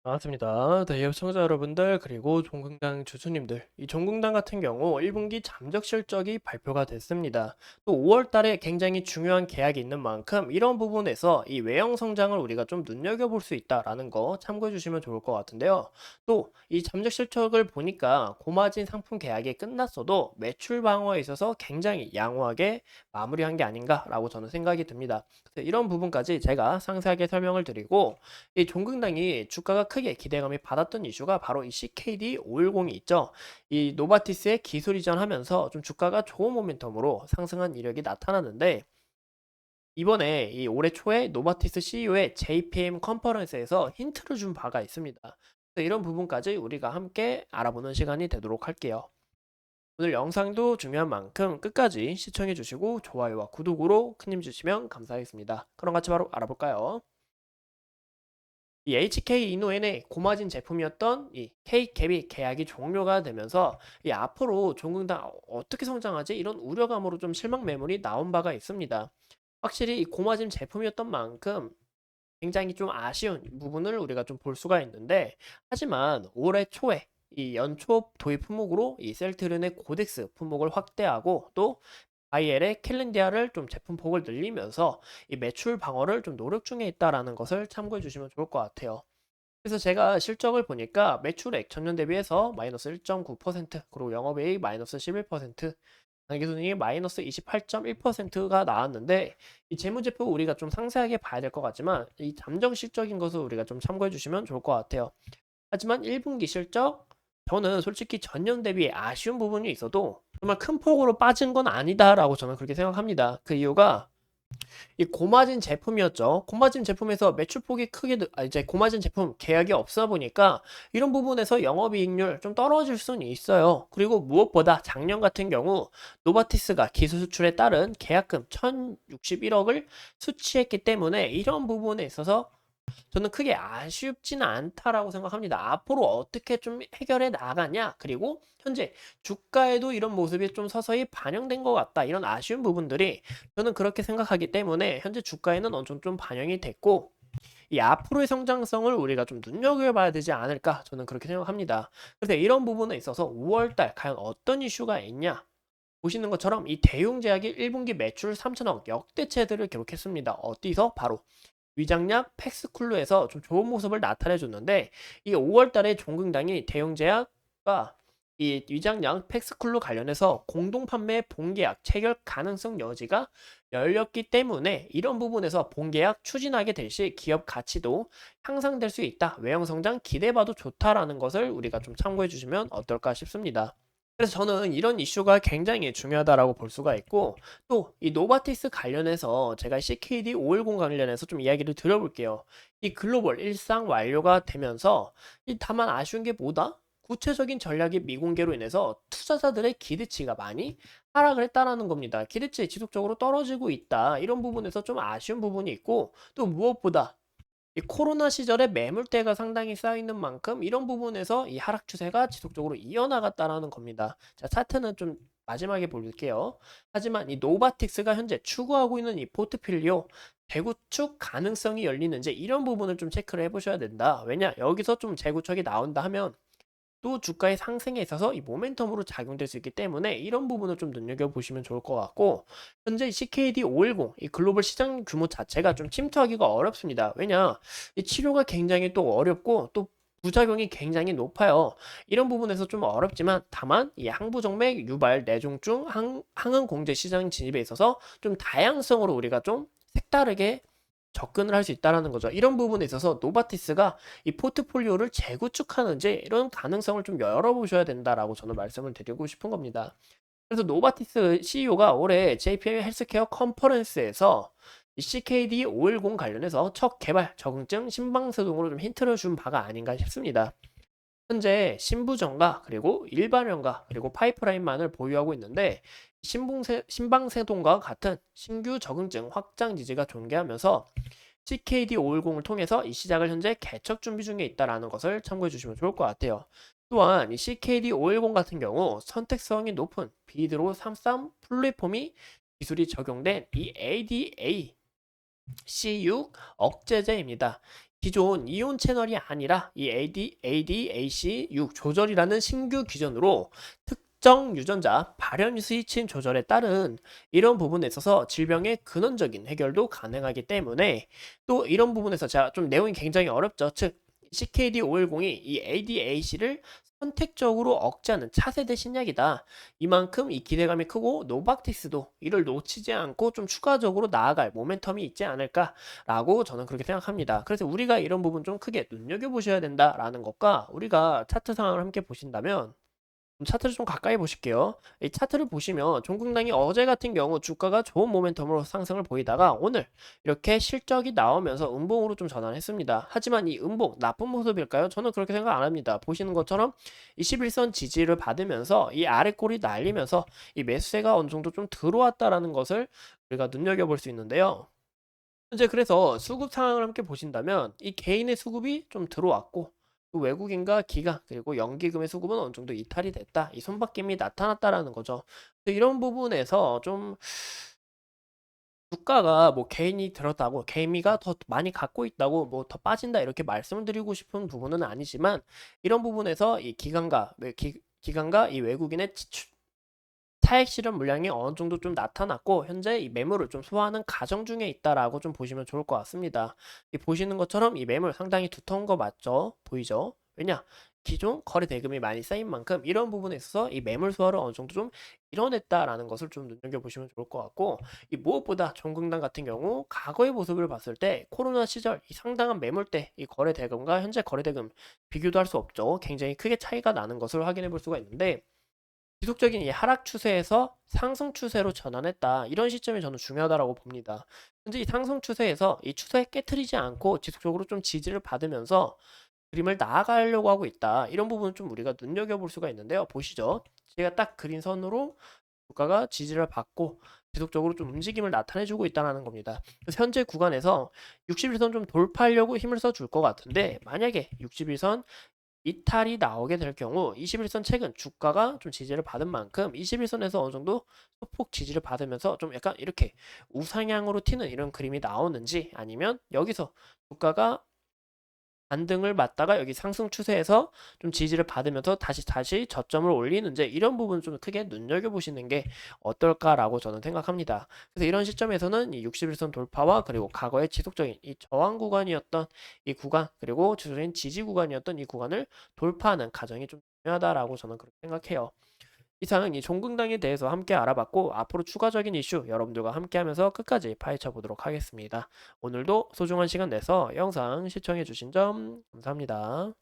반갑습니다. 대기업 청자 여러분들 그리고 종근당 주주님들 이 종근당 같은 경우 1분기 잠적 실적이 발표가 됐습니다. 또 5월 달에 굉장히 중요한 계약이 있는 만큼 이런 부분에서 이 외형 성장을 우리가 좀 눈여겨볼 수 있다라는 거 참고해 주시면 좋을 것 같은데요. 또 이 잠적 실적을 보니까 고마진 상품 계약이 끝났어도 매출 방어에 있어서 굉장히 양호하게 마무리한 게 아닌가라고 저는 생각이 듭니다. 그래서 이런 부분까지 제가 상세하게 설명을 드리고 이 종근당이 주가가 크게 기대감이 받았던 이슈가 바로 이 CKD 510이 있죠. 이 노바티스의 기술 이전하면서 좀 주가가 좋은 모멘텀으로 상승한 이력이 나타났는데 이번에 이 올해 초에 노바티스 CEO의 JPM 컨퍼런스에서 힌트를 준 바가 있습니다. 그래서 이런 부분까지 우리가 함께 알아보는 시간이 되도록 할게요. 오늘 영상도 중요한 만큼 끝까지 시청해 주시고 좋아요와 구독으로 큰 힘 주시면 감사하겠습니다. 그럼 같이 바로 알아볼까요? 이 HK 이노엔의 고마진 제품이었던 이 K캡이 계약이 종료가 되면서 이 앞으로 종근당 어떻게 성장하지? 이런 우려감으로 좀 실망 매물이 나온 바가 있습니다. 확실히 이 고마진 제품이었던 만큼 굉장히 좀 아쉬운 부분을 우리가 좀 볼 수가 있는데 하지만 올해 초에 이 연초 도입 품목으로 이 셀트른의 고덱스 품목을 확대하고 또 IL의 캘린디아를 좀 제품폭을 늘리면서 이 매출 방어를 좀 노력 중에 있다라는 것을 참고해 주시면 좋을 것 같아요. 그래서 제가 실적을 보니까 매출액 전년 대비해서 마이너스 1.9% 그리고 영업이익 마이너스 11% 당기순이익 마이너스 28.1%가 나왔는데 이 재무제표 우리가 좀 상세하게 봐야 될 것 같지만 이 잠정 실적인 것을 우리가 좀 참고해 주시면 좋을 것 같아요. 하지만 1분기 실적 저는 솔직히 전년 대비 아쉬운 부분이 있어도 정말 큰 폭으로 빠진 건 아니다라고 저는 그렇게 생각합니다. 그 이유가 이 고마진 제품이었죠. 고마진 제품에서 매출폭이 크게 이제 고마진 제품 계약이 없어 보니까 이런 부분에서 영업이익률 좀 떨어질 수는 있어요. 그리고 무엇보다 작년 같은 경우 노바티스가 기술 수출에 따른 계약금 1,061억을 수취했기 때문에 이런 부분에 있어서 저는 크게 아쉽지는 않다라고 생각합니다. 앞으로 어떻게 좀 해결해 나가냐, 그리고 현재 주가에도 이런 모습이 좀 서서히 반영된 것 같다. 이런 아쉬운 부분들이 저는 그렇게 생각하기 때문에 현재 주가에는 어느 정도 좀 반영이 됐고 이 앞으로의 성장성을 우리가 좀 눈여겨봐야 되지 않을까 저는 그렇게 생각합니다. 그래서 이런 부분에 있어서 5월달 과연 어떤 이슈가 있냐? 보시는 것처럼 이 대웅제약이 1분기 매출 3천억 역대 최대를 기록했습니다. 어디서? 바로 위장약 팩스쿨루에서 좀 좋은 모습을 나타내 줬는데 이 5월 달에 종근당이 대형제약과 이 위장약 팩스쿨루 관련해서 공동 판매 본계약 체결 가능성 여지가 열렸기 때문에 이런 부분에서 본계약 추진하게 될 시 기업 가치도 향상될 수 있다. 외형 성장 기대봐도 좋다라는 것을 우리가 좀 참고해 주시면 어떨까 싶습니다. 그래서 저는 이런 이슈가 굉장히 중요하다라고 볼 수가 있고 또 이 노바티스 관련해서 제가 CKD 510 관련해서 좀 이야기를 드려볼게요. 이 글로벌 일상 완료가 되면서 다만 아쉬운 게 뭐다? 구체적인 전략의 미공개로 인해서 투자자들의 기대치가 많이 하락을 했다라는 겁니다. 기대치 지속적으로 떨어지고 있다. 이런 부분에서 좀 아쉬운 부분이 있고 또 무엇보다 이 코로나 시절에 매물대가 상당히 쌓여있는 만큼 이런 부분에서 이 하락 추세가 지속적으로 이어나갔다라는 겁니다. 자, 차트는 좀 마지막에 볼게요. 하지만 이 노바틱스가 현재 추구하고 있는 이 포트폴리오 재구축 가능성이 열리는지 이런 부분을 좀 체크를 해보셔야 된다. 왜냐? 여기서 좀 재구축이 나온다 하면 또 주가의 상승에 있어서 이 모멘텀으로 작용될 수 있기 때문에 이런 부분을 좀 눈여겨보시면 좋을 것 같고 현재 CKD 510 이 글로벌 시장 규모 자체가 좀 침투하기가 어렵습니다. 왜냐? 이 치료가 굉장히 또 어렵고 또 부작용이 굉장히 높아요. 이런 부분에서 좀 어렵지만 다만 이 항부정맥, 유발, 뇌종증, 항응 공제 시장 진입에 있어서 좀 다양성으로 우리가 좀 색다르게 접근을 할 수 있다라는 거죠. 이런 부분에 있어서 노바티스가 이 포트폴리오를 재구축하는지 이런 가능성을 좀 열어보셔야 된다라고 저는 말씀을 드리고 싶은 겁니다. 그래서 노바티스 CEO가 올해 JPM 헬스케어 컨퍼런스에서 이 CKD 510 관련해서 첫 개발 적응증 심방세동으로 좀 힌트를 준 바가 아닌가 싶습니다. 현재 신부전가 그리고 일반형가 그리고 파이프라인만을 보유하고 있는데 신방세동과 같은 신규 적응증 확장 지지가 존재하면서 CKD 510을 통해서 이 시작을 현재 개척 준비 중에 있다라는 것을 참고해 주시면 좋을 것 같아요. 또한 이 CKD 510 같은 경우 선택성이 높은 비드로 33 플랫폼이 기술이 적용된 이 ADA C6 억제제입니다. 기존 이온 채널이 아니라 이 ADAC6 조절이라는 신규 기전으로 특정 유전자 발현 스위치 조절에 따른 이런 부분에 있어서 질병의 근원적인 해결도 가능하기 때문에 또 이런 부분에서 제가 좀 내용이 굉장히 어렵죠. 즉 CKD510이 이 ADAC를 선택적으로 억제하는 차세대 신약이다. 이만큼 이 기대감이 크고 노바티스도 이를 놓치지 않고 좀 추가적으로 나아갈 모멘텀이 있지 않을까라고 저는 그렇게 생각합니다. 그래서 우리가 이런 부분 좀 크게 눈여겨보셔야 된다라는 것과 우리가 차트 상황을 함께 보신다면 차트를 좀 가까이 보실게요. 이 차트를 보시면 종국당이 어제 같은 경우 주가가 좋은 모멘텀으로 상승을 보이다가 오늘 이렇게 실적이 나오면서 음봉으로 좀 전환했습니다. 하지만 이 음봉 나쁜 모습일까요? 저는 그렇게 생각 안 합니다. 보시는 것처럼 21선 지지를 받으면서 이 아래 골이 날리면서 이 매수세가 어느 정도 좀 들어왔다라는 것을 우리가 눈여겨볼 수 있는데요. 현재 그래서 수급 상황을 함께 보신다면 이 개인의 수급이 좀 들어왔고 또 외국인과 기관 그리고 연기금의 수급은 어느 정도 이탈이 됐다. 이 손바뀜이 나타났다라는 거죠. 이런 부분에서 좀 주가가 뭐 개인이 들었다고 개미가 더 많이 갖고 있다고 뭐 더 빠진다 이렇게 말씀을 드리고 싶은 부분은 아니지만 이런 부분에서 이 기관과 이 외국인의 차익 실현 물량이 어느 정도 좀 나타났고 현재 이 매물을 좀 소화하는 과정 중에 있다라고 좀 보시면 좋을 것 같습니다. 이 보시는 것처럼 이 매물 상당히 두터운 거 맞죠? 보이죠? 왜냐? 기존 거래 대금이 많이 쌓인 만큼 이런 부분에 있어서 이 매물 소화를 어느 정도 좀 이뤄냈다라는 것을 좀 눈여겨보시면 좋을 것 같고 이 무엇보다 종근당 같은 경우 과거의 모습을 봤을 때 코로나 시절 이 상당한 매물대 이 거래 대금과 현재 거래 대금 비교도 할 수 없죠. 굉장히 크게 차이가 나는 것을 확인해 볼 수가 있는데 지속적인 이 하락 추세에서 상승 추세로 전환했다. 이런 시점이 저는 중요하다라고 봅니다. 현재 이 상승 추세에서 이 추세 깨트리지 않고 지속적으로 좀 지지를 받으면서 그림을 나아가려고 하고 있다. 이런 부분은 좀 우리가 눈여겨볼 수가 있는데요. 보시죠. 제가 딱 그린 선으로 주가가 지지를 받고 지속적으로 좀 움직임을 나타내주고 있다는 겁니다. 그래서 현재 구간에서 61선 좀 돌파하려고 힘을 써줄 것 같은데 만약에 61선 이탈이 나오게 될 경우 21선 최근 주가가 좀 지지를 받은 만큼 21선에서 어느 정도 소폭 지지를 받으면서 좀 약간 이렇게 우상향으로 튀는 이런 그림이 나오는지 아니면 여기서 주가가 반등을 맞다가 여기 상승 추세에서 좀 지지를 받으면서 다시 저점을 올리는지 이런 부분 좀 크게 눈여겨보시는 게 어떨까라고 저는 생각합니다. 그래서 이런 시점에서는 이 61선 돌파와 그리고 과거의 지속적인 이 저항 구간이었던 이 구간 그리고 지속적인 지지 구간이었던 이 구간을 돌파하는 과정이 좀 중요하다라고 저는 그렇게 생각해요. 이상 이 종근당에 대해서 함께 알아봤고 앞으로 추가적인 이슈 여러분들과 함께 하면서 끝까지 파헤쳐 보도록 하겠습니다. 오늘도 소중한 시간 내서 영상 시청해 주신 점 감사합니다.